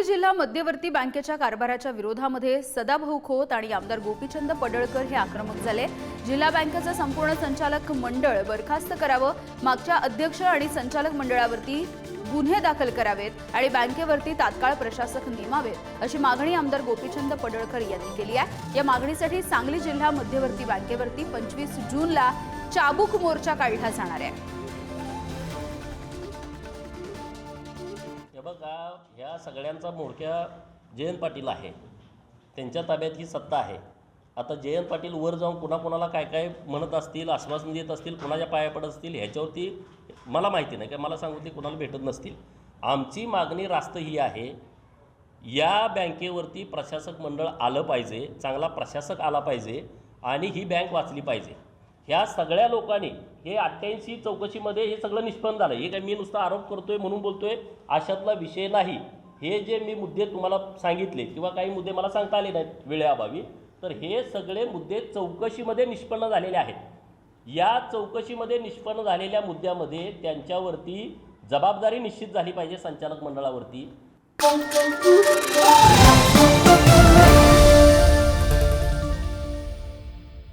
सांगली जिल्हा मध्यवर्ती बँकेच्या कारभाराच्या विरोधामध्ये सदाभाऊ खोत आणि आमदार गोपीचंद पडळकर हे आक्रमक झाले। जिल्हा बँकेचं संपूर्ण संचालक मंडळ बरखास्त करावं, मागच्या अध्यक्ष आणि संचालक मंडळावरती गुन्हे दाखल करावेत आणि बँकेवरती तात्काळ प्रशासक नेमावेत अशी मागणी आमदार गोपीचंद पडळकर यांनी केली आहे। या मागणीसाठी सांगली जिल्हा मध्यवर्ती बँकेवरती 25 जूनला चाबूक मोर्चा काढला जाणार आहे। बघा, ह्या सगळ्यांचा मोडक्या जयंत पाटील आहे, त्यांच्या ताब्यात ही सत्ता आहे। आता जयंत पाटील वर जाऊन कुणाला काय काय म्हणत असतील, आश्वासन देत असतील, कुणाच्या पाया पडत असतील, ह्याच्यावरती मला माहिती नाही, काय मला सांगू ते कुणाला भेटत नसतील। आमची मागणी रास्त ही आहे, या बँकेवरती प्रशासक मंडळ आलं पाहिजे, चांगला प्रशासक आला पाहिजे आणि ही बँक वाचली पाहिजे। ह्या सगळ्या लोकांनी हे 88 चौकशीमध्ये हे सगळं निष्पन्न झालं। हे काय मी नुसता आरोप करतोय म्हणून बोलतोय अशातला विषय नाही। हे जे मी मुद्दे तुम्हाला सांगितले किंवा काही मुद्दे मला सांगता आले नाहीत वेळेअभावी, तर हे सगळे मुद्दे चौकशीमध्ये निष्पन्न झालेले आहेत। या चौकशीमध्ये निष्पन्न झालेल्या मुद्द्यामध्ये त्यांच्यावरती जबाबदारी निश्चित झाली पाहिजे संचालक मंडळावरती।